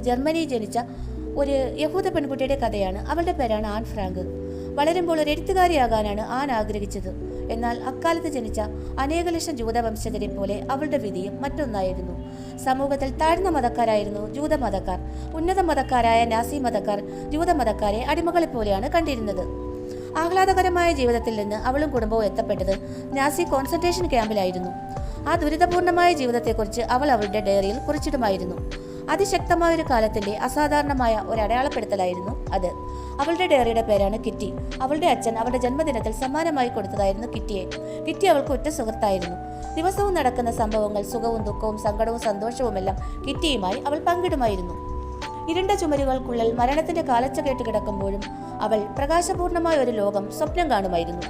ജർമ്മനിയിൽ ജനിച്ച ഒരു യഹൂദ പെൺകുട്ടിയുടെ കഥയാണ്. അവളുടെ പേരാണ് ആൻ ഫ്രാങ്ക്. വളരുമ്പോൾ ഒരു എഴുത്തുകാരിയാകാനാണ് ആൻ ആഗ്രഹിച്ചത്. എന്നാൽ അക്കാലത്ത് ജനിച്ച അനേക ലക്ഷം ജൂതവംശജരെ പോലെ അവളുടെ വിധിയും മറ്റൊന്നായിരുന്നു. സമൂഹത്തിൽ താഴ്ന്ന മതക്കാരായിരുന്നു ജൂതമതക്കാർ. ഉന്നത മതക്കാരായ നാസി മതക്കാർ ജൂതമതക്കാരെ അടിമകളെ പോലെയാണ് കണ്ടിരുന്നത്. ആഹ്ലാദകരമായ ജീവിതത്തിൽ നിന്ന് അവളും കുടുംബവും എത്തപ്പെട്ടത് നാസി കോൺസെൻട്രേഷൻ ക്യാമ്പിലായിരുന്നു. ആ ദുരിതപൂർണമായ ജീവിതത്തെക്കുറിച്ച് അവൾ അവളുടെ ഡയറിയിൽ കുറിച്ചിടുമായിരുന്നു. അതിശക്തമായ ഒരു കാലത്തിന്റെ അസാധാരണമായ ഒരു അടയാളപ്പെടുത്തലായിരുന്നു അത്. അവളുടെ ഡയറിയുടെ പേരാണ് കിറ്റി. അവളുടെ അച്ഛൻ അവളുടെ ജന്മദിനത്തിൽ സമ്മാനമായി കൊടുത്തതായിരുന്നു കിറ്റിയെ. കിറ്റി അവൾക്ക് ഉറ്റ സുഹൃത്തായിരുന്നു. ദിവസവും നടക്കുന്ന സംഭവങ്ങൾ, സുഖവും ദുഃഖവും സങ്കടവും സന്തോഷവുമെല്ലാം കിറ്റിയുമായി അവൾ പങ്കിടുമായിരുന്നു. ഇരുണ്ട ചുമരുകൾക്കുള്ളിൽ മരണത്തിന്റെ കാലച്ച കേട്ട് കിടക്കുമ്പോഴും അവൾ പ്രകാശപൂർണമായ ഒരു ലോകം സ്വപ്നം കാണുമായിരുന്നു.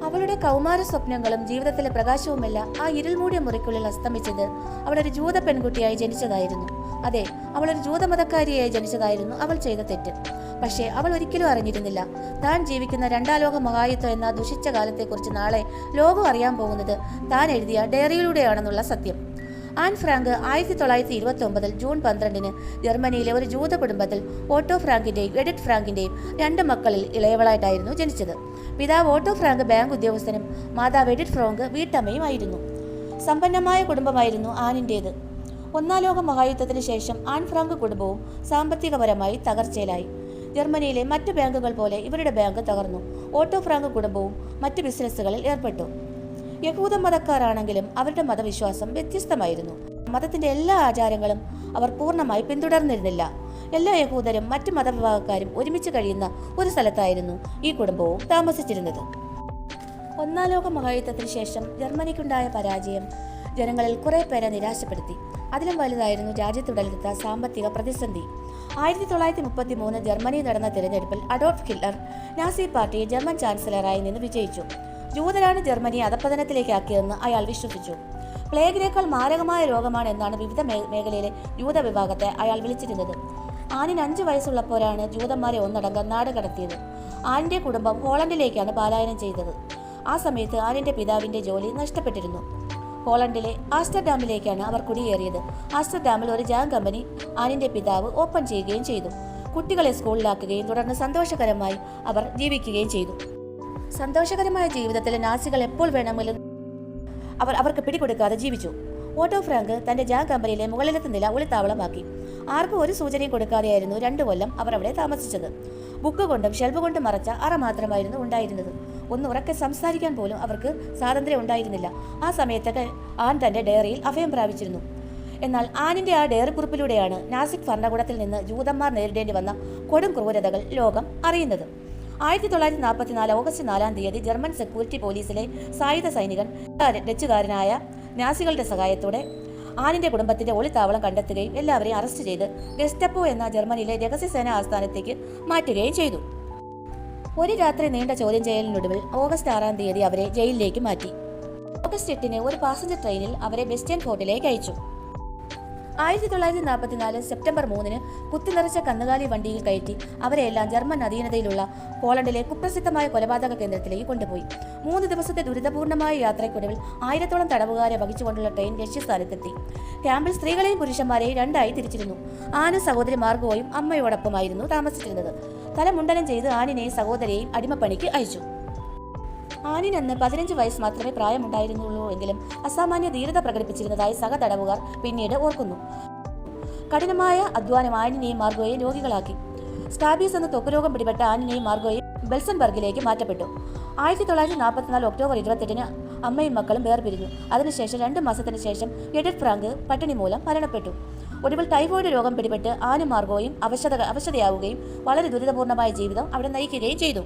അവളുടെ കൗമാര സ്വപ്നങ്ങളും ജീവിതത്തിലെ പ്രകാശവുമെല്ലാം ആ ഇരുൾ മൂടിയ മുറിക്കുള്ളിൽ അസ്തമിച്ചത് അവളൊരു ജൂത പെൺകുട്ടിയായി ജനിച്ചതായിരുന്നു. അതെ, അവളൊരു ജൂതമതക്കാരിയായി ജനിച്ചതായിരുന്നു അവൾ ചെയ്ത തെറ്റ്. പക്ഷേ അവൾ ഒരിക്കലും അറിഞ്ഞിരുന്നില്ല താൻ ജീവിക്കുന്ന രണ്ടാം ലോക മഹായുദ്ധം എന്ന ദുഷിച്ച കാലത്തെക്കുറിച്ച് നാളെ ലോകം അറിയാൻ പോകുന്നത് താൻ എഴുതിയ ഡയറിയിലൂടെയാണെന്നുള്ള സത്യം. ആൻ ഫ്രാങ്ക് 1929 ജൂൺ 12 ജർമ്മനിയിലെ ഒരു ജൂത കുടുംബത്തിൽ ഓട്ടോ ഫ്രാങ്കിന്റെയും എഡിറ്റ് ഫ്രാങ്കിന്റെയും 2 മക്കളിൽ ഇളയവളായിട്ടായിരുന്നു ജനിച്ചത്. പിതാവ് ഓട്ടോ ഫ്രാങ്ക് ബാങ്ക് ഉദ്യോഗസ്ഥനും മാതാവ് എഡിറ്റ് ഫ്രാങ്ക് വീട്ടമ്മയുമായിരുന്നു. സമ്പന്നമായ കുടുംബമായിരുന്നു ആനിൻ്റേത്. ഒന്നാം ലോക മഹായുദ്ധത്തിന് ശേഷം ആൻ ഫ്രാങ്ക് കുടുംബവും സാമ്പത്തികപരമായി തകർച്ചയിലായി. ജർമ്മനിയിലെ മറ്റ് ബാങ്കുകൾ പോലെ ഇവരുടെ ബാങ്ക് തകർന്നു. ഓട്ടോ ഫ്രാങ്ക് കുടുംബവും മറ്റ് ബിസിനസ്സുകളിൽ ഏർപ്പെട്ടു. യഹൂദ മതക്കാരാണെങ്കിലും അവരുടെ മതവിശ്വാസം വ്യത്യസ്തമായിരുന്നു. മതത്തിന്റെ എല്ലാ ആചാരങ്ങളും അവർ പൂർണ്ണമായി പിന്തുടർന്നിരുന്നില്ല. എല്ലാ യഹൂദരും മറ്റ് മതവിഭാഗക്കാരും ഒരുമിച്ച് കഴിയുന്ന ഒരു സ്ഥലത്തായിരുന്നു ഈ കുടുംബവും താമസിച്ചിരുന്നത്. ഒന്നാം ലോക മഹായുദ്ധത്തിന് ശേഷം ജർമ്മനിക്കുണ്ടായ പരാജയം ജനങ്ങളിൽ കുറെ പേരെ നിരാശപ്പെടുത്തി. അതിലും വലുതായിരുന്നു രാജ്യത്തുടലെടുത്ത സാമ്പത്തിക പ്രതിസന്ധി. 1933 ജർമ്മനിയിൽ നടന്ന തിരഞ്ഞെടുപ്പിൽ അഡോൾഫ് ഹിറ്റ്ലർ നാസി പാർട്ടിയെ ജർമ്മൻ ചാൻസലറായി നിന്ന് വിജയിച്ചു. ജൂതരാണ് ജർമ്മനിയെ അധപ്പതനത്തിലേക്ക് ആക്കിയതെന്ന് അയാൾ വിശ്വസിച്ചു. പ്ലേഗിനേക്കാൾ മാരകമായ രോഗമാണ് എന്നാണ് വിവിധ മേഖലയിലെ ജൂത വിഭാഗത്തെ അയാൾ വിളിച്ചിരുന്നത്. ആനിന് 5 വയസ്സുള്ളപ്പോഴാണ് ജൂതന്മാരെ ഒന്നടങ്കം നാട് കടത്തിയത്. ആനിന്റെ കുടുംബം ഹോളണ്ടിലേക്കാണ് പലായനം ചെയ്തത്. ആ സമയത്ത് ആനിന്റെ പിതാവിന്റെ ജോലി നഷ്ടപ്പെട്ടിരുന്നു. ഹോളണ്ടിലെ ആംസ്റ്റർഡാമിലേക്കാണ് അവർ കുടിയേറിയത്. ആംസ്റ്റർഡാമിൽ ഒരു ജാം കമ്പനി ആനിന്റെ പിതാവ് ഓപ്പൺ ചെയ്യുകയും ചെയ്തു. കുട്ടികളെ സ്കൂളിലാക്കുകയും തുടർന്ന് സന്തോഷകരമായി അവർ ജീവിക്കുകയും ചെയ്തു. സന്തോഷകരമായ ജീവിതത്തിൽ നാസികൾ എപ്പോൾ വേണമെങ്കിലും അവർക്ക് പിടികൊടുക്കാതെ ജീവിച്ചു. ഓട്ടോ ഫ്രാങ്ക് തന്റെ ജാം കമ്പനിയിലെ മുകളിലത്തെ നില ഒളിത്താവളമാക്കി. ആർക്കും ഒരു സൂചനയും കൊടുക്കാതെയായിരുന്നു 2 കൊല്ലം അവർ അവിടെ താമസിച്ചത്. ബുക്ക് കൊണ്ടും ഷെൽഫ് കൊണ്ടും മറച്ച അറ മാത്രമായിരുന്നു ഉണ്ടായിരുന്നത്. ഒന്ന് ഉറക്കെ സംസാരിക്കാൻ പോലും അവർക്ക് സ്വാതന്ത്ര്യം ഉണ്ടായിരുന്നില്ല. ആ സമയത്തൊക്കെ ആൻ തന്റെ ഡയറിയിൽ അഭയം പ്രാപിച്ചിരുന്നു. എന്നാൽ ആനിന്റെ ആ ഡയറി കുറിപ്പിലൂടെയാണ് നാസിക് ഭരണകൂടത്തിൽ നിന്ന് ജൂതന്മാർ നേരിടേണ്ടി വന്ന കൊടും ക്രൂരതകൾ ലോകം അറിയുന്നത്. 1944 ഓഗസ്റ്റ് 4 ജർമ്മൻ സെക്യൂരിറ്റി പോലീസിലെ സായുധ സൈനികൻ ഡച്ചുകാരനായ നാസികളുടെ സഹായത്തോടെ ആനിന്റെ കുടുംബത്തിന്റെ ഒളിത്താവളം കണ്ടെത്തുകയും എല്ലാവരെയും അറസ്റ്റ് ചെയ്ത് ഗെസ്റ്റപ്പോ എന്ന ജർമ്മനിയിലെ രഹസ്യസേന ആസ്ഥാനത്തേക്ക് മാറ്റുകയും ചെയ്തു. ഒരു രാത്രി നീണ്ട ചോദ്യം ചെയ്യലിനൊടുവിൽ ഓഗസ്റ്റ് 6 അവരെ ജയിലിലേക്ക് മാറ്റി. ഓഗസ്റ്റ് 8 ഒരു പാസഞ്ചർ ട്രെയിനിൽ അവരെ വെസ്റ്റേൺ ഫോർട്ടിലേക്ക് അയച്ചു. 1944 സെപ്റ്റംബർ 3 കുത്തിനിറച്ച കന്നുകാലി വണ്ടിയിൽ കയറ്റി അവരെല്ലാം ജർമ്മൻ അധീനതയിലുള്ള പോളണ്ടിലെ കുപ്രസിദ്ധമായ കൊലപാതക കേന്ദ്രത്തിലേക്ക് കൊണ്ടുപോയി. 3 ദിവസത്തെ ദുരിതപൂർണമായ യാത്രയ്ക്കൊടുവിൽ 1000-ഓളം തടവുകാരെ വഹിച്ചുകൊണ്ടുള്ള ട്രെയിൻ ലക്ഷ്യസ്ഥാനത്തെത്തി. ക്യാമ്പിൽ സ്ത്രീകളെയും പുരുഷന്മാരെയും 2 ആയി തിരിച്ചിരുന്നു. ആനും സഹോദരി മാർഗോയും അമ്മയോടൊപ്പമായിരുന്നു താമസിച്ചിരുന്നത്. തല മുണ്ടനം ചെയ്ത് ആനിനെയും സഹോദരിയെയും അടിമപ്പണിക്ക് അയച്ചു. ആനിനന്ന് 15 വയസ്സ് മാത്രമേ പ്രായമുണ്ടായിരുന്നുള്ളൂ എങ്കിലും അസാമാന്യ ധീരത പ്രകടിപ്പിച്ചിരുന്നതായി സഹ തടവുകാർ പിന്നീട് ഓർക്കുന്നു. കഠിനമായ അധ്വാനം ആനിനെയും മാർഗോയെയും രോഗികളാക്കി. സ്കാബീസ് എന്ന ത്വക്ക് പിടിപെട്ട ആനിനെയും മാർഗോയും ബെൽസൺബർഗിലേക്ക് മാറ്റപ്പെട്ടു. 1944 ഒക്ടോബർ 28 അമ്മയും മക്കളും വേർപിരിഞ്ഞു. അതിനുശേഷം 2 മാസത്തിന് ശേഷം എഡിറ്റ് ഫ്രാങ്ക് പട്ടിണി മൂലം മരണപ്പെട്ടു. ഒടുവിൽ ടൈഫോയിഡ് രോഗം പിടിപെട്ട് ആനും മാർഗോയും അവശതയാവുകയും വളരെ ദുരിതപൂർണമായ ജീവിതം അവിടെ നയിക്കുകയും ചെയ്തു.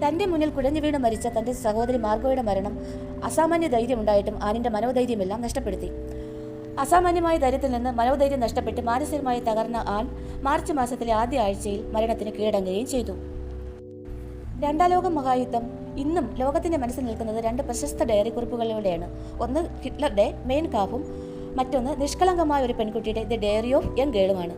തന്റെ മുന്നിൽ കുഴഞ്ഞു വീണ് മരിച്ച തന്റെ സഹോദരി മാർഗോയുടെ മരണം അസാമാന്യ ധൈര്യമുണ്ടായിട്ടും ആനിന്റെ മനോധൈര്യമെല്ലാം നഷ്ടപ്പെടുത്തി. അസാമാന്യമായ ധൈര്യത്തിൽ നിന്ന് മനോധൈര്യം നഷ്ടപ്പെട്ട് മാനസികമായി തകർന്ന ആൻ മാർച്ച് മാസത്തിലെ ആദ്യ ആഴ്ചയിൽ മരണത്തിന് കീഴടങ്ങുകയും ചെയ്തു. രണ്ടാം ലോക മഹായുദ്ധം ഇന്നും ലോകത്തിന്റെ മനസ്സിൽ നിൽക്കുന്നത് 2 പ്രശസ്ത ഡയറി കുറിപ്പുകളിലൂടെയാണ്. ഒന്ന് ഹിറ്റ്ലറുടെ മെയിൻ കാഫും മറ്റൊന്ന് നിഷ്കളങ്കമായ ഒരു പെൺകുട്ടിയുടെ ദ ഡയറി ഓഫ് യങ് ഗേളുമാണ്.